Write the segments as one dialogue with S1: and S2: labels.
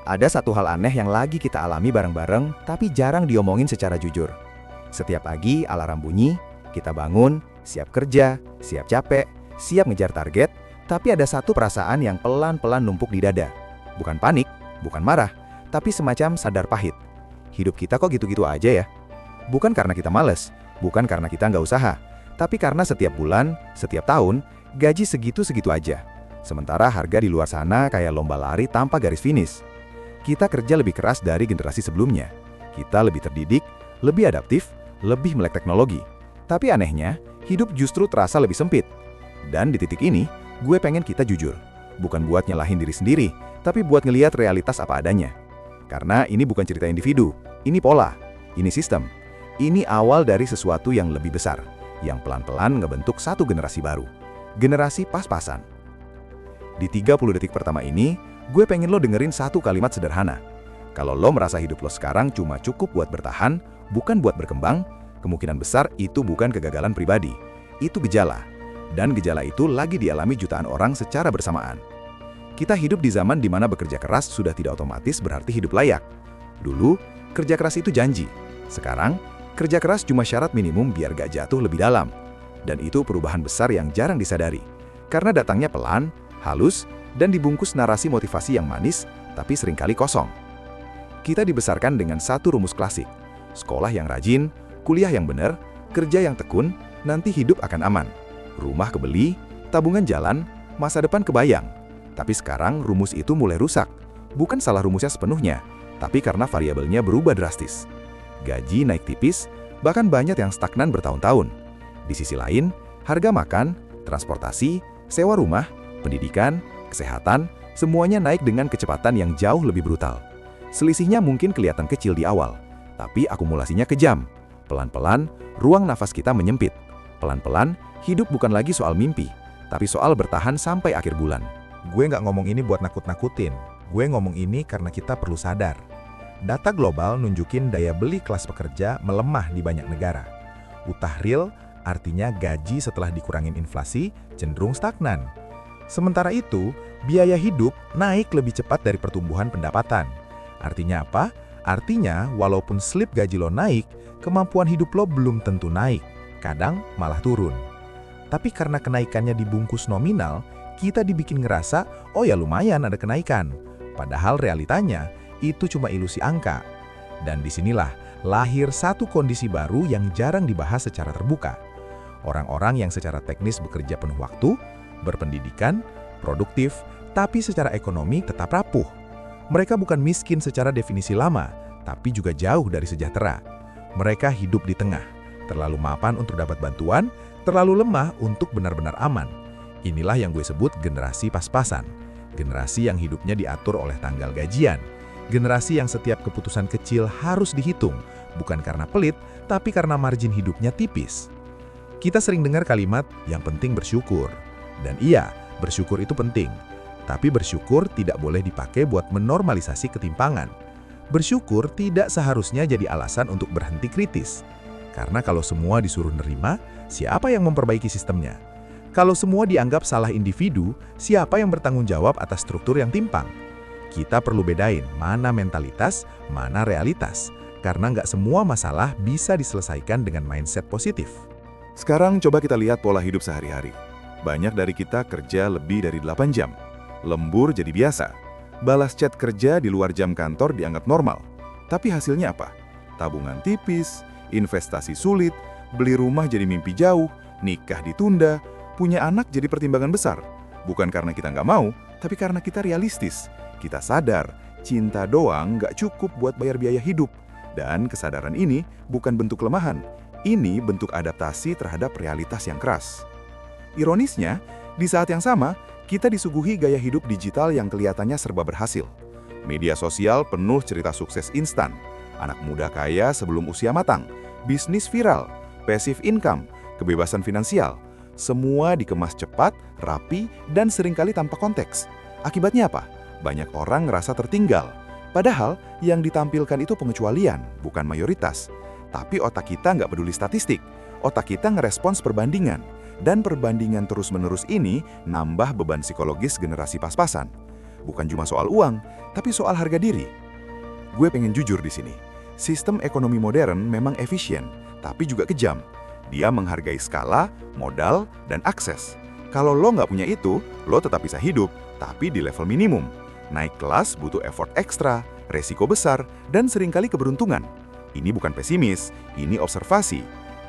S1: Ada satu hal aneh yang lagi kita alami bareng-bareng, tapi jarang diomongin secara jujur. Setiap pagi alarm bunyi, kita bangun, siap kerja, siap capek, siap ngejar target, tapi ada satu perasaan yang pelan-pelan numpuk di dada. Bukan panik, bukan marah, tapi semacam sadar pahit. Hidup kita kok gitu-gitu aja ya? Bukan karena kita males, bukan karena kita nggak usaha, tapi karena setiap bulan, setiap tahun, gaji segitu-segitu aja. Sementara harga di luar sana kayak lomba lari tanpa garis finish. Kita kerja lebih keras dari generasi sebelumnya. Kita lebih terdidik, lebih adaptif, lebih melek teknologi. Tapi anehnya, hidup justru terasa lebih sempit. Dan di titik ini, gue pengen kita jujur. Bukan buat nyalahin diri sendiri, tapi buat ngelihat realitas apa adanya. Karena ini bukan cerita individu, ini pola, ini sistem. Ini awal dari sesuatu yang lebih besar, yang pelan-pelan ngebentuk satu generasi baru. Generasi pas-pasan. Di 30 detik pertama ini, gue pengen lo dengerin satu kalimat sederhana. Kalau lo merasa hidup lo sekarang cuma cukup buat bertahan, bukan buat berkembang, kemungkinan besar itu bukan kegagalan pribadi. Itu gejala. Dan gejala itu lagi dialami jutaan orang secara bersamaan. Kita hidup di zaman di mana bekerja keras sudah tidak otomatis berarti hidup layak. Dulu, kerja keras itu janji. Sekarang, kerja keras cuma syarat minimum biar gak jatuh lebih dalam. Dan itu perubahan besar yang jarang disadari. Karena datangnya pelan, halus, dan dibungkus narasi motivasi yang manis, tapi seringkali kosong. Kita dibesarkan dengan satu rumus klasik. Sekolah yang rajin, kuliah yang benar, kerja yang tekun, nanti hidup akan aman. Rumah kebeli, tabungan jalan, masa depan kebayang. Tapi sekarang rumus itu mulai rusak. Bukan salah rumusnya sepenuhnya, tapi karena variabelnya berubah drastis. Gaji naik tipis, bahkan banyak yang stagnan bertahun-tahun. Di sisi lain, harga makan, transportasi, sewa rumah, pendidikan, kesehatan, semuanya naik dengan kecepatan yang jauh lebih brutal. Selisihnya mungkin kelihatan kecil di awal, tapi akumulasinya kejam. Pelan-pelan, ruang nafas kita menyempit. Pelan-pelan, hidup bukan lagi soal mimpi, tapi soal bertahan sampai akhir bulan.
S2: Gue nggak ngomong ini buat nakut-nakutin. Gue ngomong ini karena kita perlu sadar. Data global nunjukin daya beli kelas pekerja melemah di banyak negara. Utah real, artinya gaji setelah dikurangin inflasi, cenderung stagnan. Sementara itu, biaya hidup naik lebih cepat dari pertumbuhan pendapatan. Artinya apa? Artinya, walaupun slip gaji lo naik, kemampuan hidup lo belum tentu naik. Kadang malah turun. Tapi karena kenaikannya dibungkus nominal, kita dibikin ngerasa, oh ya lumayan ada kenaikan. Padahal realitanya, itu cuma ilusi angka. Dan disinilah lahir satu kondisi baru yang jarang dibahas secara terbuka. Orang-orang yang secara teknis bekerja penuh waktu, berpendidikan, produktif, tapi secara ekonomi tetap rapuh. Mereka bukan miskin secara definisi lama, tapi juga jauh dari sejahtera. Mereka hidup di tengah, terlalu mapan untuk dapat bantuan, terlalu lemah untuk benar-benar aman. Inilah yang gue sebut generasi pas-pasan. Generasi yang hidupnya diatur oleh tanggal gajian. Generasi yang setiap keputusan kecil harus dihitung, bukan karena pelit, tapi karena margin hidupnya tipis. Kita sering dengar kalimat, yang penting bersyukur. Dan iya, bersyukur itu penting. Tapi bersyukur tidak boleh dipakai buat menormalisasi ketimpangan. Bersyukur tidak seharusnya jadi alasan untuk berhenti kritis. Karena kalau semua disuruh nerima, siapa yang memperbaiki sistemnya? Kalau semua dianggap salah individu, siapa yang bertanggung jawab atas struktur yang timpang? Kita perlu bedain mana mentalitas, mana realitas. Karena nggak semua masalah bisa diselesaikan dengan mindset positif.
S3: Sekarang coba kita lihat pola hidup sehari-hari. Banyak dari kita kerja lebih dari 8 jam. Lembur jadi biasa. Balas chat kerja di luar jam kantor dianggap normal. Tapi hasilnya apa? Tabungan tipis, investasi sulit, beli rumah jadi mimpi jauh, nikah ditunda, punya anak jadi pertimbangan besar. Bukan karena kita nggak mau, tapi karena kita realistis. Kita sadar, cinta doang nggak cukup buat bayar biaya hidup. Dan kesadaran ini bukan bentuk kelemahan. Ini bentuk adaptasi terhadap realitas yang keras. Ironisnya, di saat yang sama, kita disuguhi gaya hidup digital yang kelihatannya serba berhasil. Media sosial penuh cerita sukses instan, anak muda kaya sebelum usia matang, bisnis viral, passive income, kebebasan finansial. Semua dikemas cepat, rapi, dan seringkali tanpa konteks. Akibatnya apa? Banyak orang ngerasa tertinggal. Padahal yang ditampilkan itu pengecualian, bukan mayoritas. Tapi otak kita nggak peduli statistik. Otak kita ngerespons perbandingan. Dan perbandingan terus-menerus ini nambah beban psikologis generasi pas-pasan. bukan cuma soal uang, tapi soal harga diri. Gue pengen jujur di sini. Sistem ekonomi modern memang efisien, tapi juga kejam. Dia menghargai skala, modal, dan akses. Kalau lo nggak punya itu, lo tetap bisa hidup, tapi di level minimum. Naik kelas butuh effort ekstra, resiko besar, dan seringkali keberuntungan. Ini bukan pesimis, ini observasi.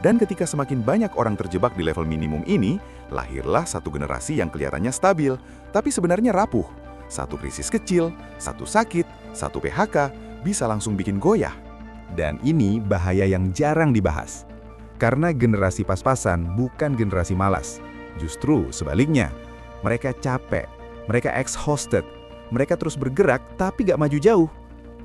S3: Dan ketika semakin banyak orang terjebak di level minimum ini, lahirlah satu generasi yang kelihatannya stabil, tapi sebenarnya rapuh. Satu krisis kecil, satu sakit, satu PHK, bisa langsung bikin goyah.
S1: Dan ini bahaya yang jarang dibahas. Karena generasi pas-pasan bukan generasi malas. Justru sebaliknya, mereka capek, mereka exhausted, mereka terus bergerak tapi gak maju jauh.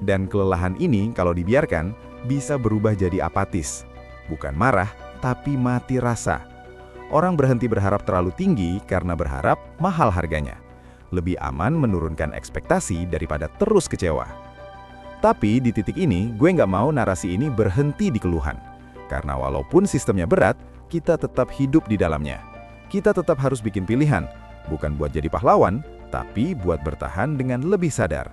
S1: Dan kelelahan ini kalau dibiarkan, bisa berubah jadi apatis. Bukan marah, tapi mati rasa. Orang berhenti berharap terlalu tinggi karena berharap mahal harganya. Lebih aman menurunkan ekspektasi daripada terus kecewa. Tapi di titik ini, gue nggak mau narasi ini berhenti di keluhan. Karena walaupun sistemnya berat, kita tetap hidup di dalamnya. Kita tetap harus bikin pilihan, bukan buat jadi pahlawan, tapi buat bertahan dengan lebih sadar.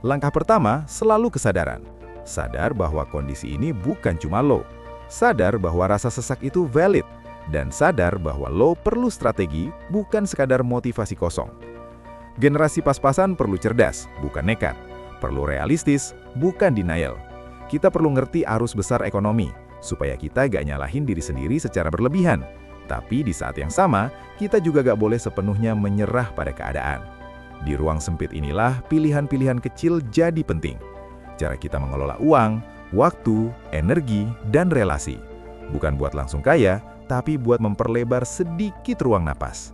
S1: Langkah pertama, selalu kesadaran. Sadar bahwa kondisi ini bukan cuma lo. Sadar bahwa rasa sesak itu valid. Dan sadar bahwa lo perlu strategi, bukan sekadar motivasi kosong. Generasi pas-pasan perlu cerdas, bukan nekat. Perlu realistis, bukan denial. Kita perlu ngerti arus besar ekonomi, supaya kita gak nyalahin diri sendiri secara berlebihan. Tapi di saat yang sama, kita juga gak boleh sepenuhnya menyerah pada keadaan. Di ruang sempit inilah pilihan-pilihan kecil jadi penting. Cara kita mengelola uang, waktu, energi, dan relasi. Bukan buat langsung kaya, tapi buat memperlebar sedikit ruang napas.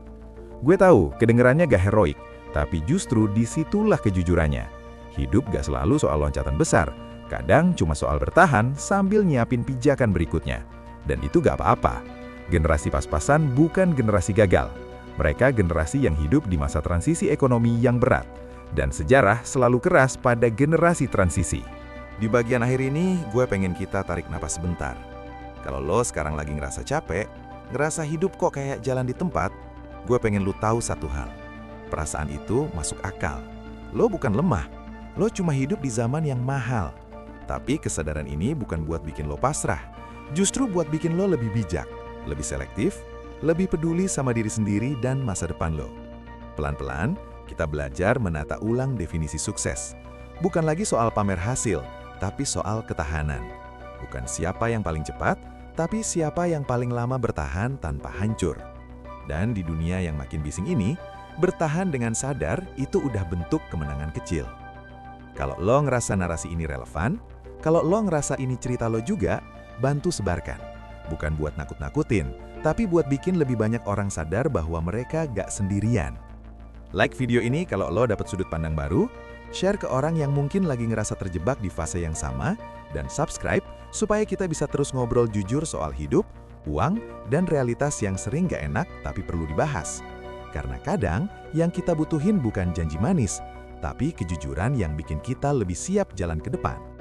S1: Gue tahu, kedengerannya gak heroik, tapi justru disitulah kejujurannya. Hidup gak selalu soal loncatan besar, kadang cuma soal bertahan sambil nyiapin pijakan berikutnya. Dan itu gak apa-apa. Generasi pas-pasan bukan generasi gagal. Mereka generasi yang hidup di masa transisi ekonomi yang berat. Dan sejarah selalu keras pada generasi transisi.
S3: Di bagian akhir ini, gue pengen kita tarik napas sebentar. Kalau lo sekarang lagi ngerasa capek, ngerasa hidup kok kayak jalan di tempat, gue pengen lo tahu satu hal. Perasaan itu masuk akal. Lo bukan lemah. Lo cuma hidup di zaman yang mahal. Tapi kesadaran ini bukan buat bikin lo pasrah. Justru buat bikin lo lebih bijak, lebih selektif, lebih peduli sama diri sendiri dan masa depan lo. Pelan-pelan, kita belajar menata ulang definisi sukses. Bukan lagi soal pamer hasil, tapi soal ketahanan. Bukan siapa yang paling cepat, tapi siapa yang paling lama bertahan tanpa hancur. Dan di dunia yang makin bising ini, bertahan dengan sadar itu udah bentuk kemenangan kecil. Kalau lo ngerasa narasi ini relevan, kalau lo ngerasa ini cerita lo juga, bantu sebarkan. Bukan buat nakut-nakutin, tapi buat bikin lebih banyak orang sadar bahwa mereka gak sendirian. Like video ini kalau lo dapat sudut pandang baru, share ke orang yang mungkin lagi ngerasa terjebak di fase yang sama, dan subscribe supaya kita bisa terus ngobrol jujur soal hidup, uang, dan realitas yang sering gak enak tapi perlu dibahas. Karena kadang yang kita butuhin bukan janji manis, tapi kejujuran yang bikin kita lebih siap jalan ke depan.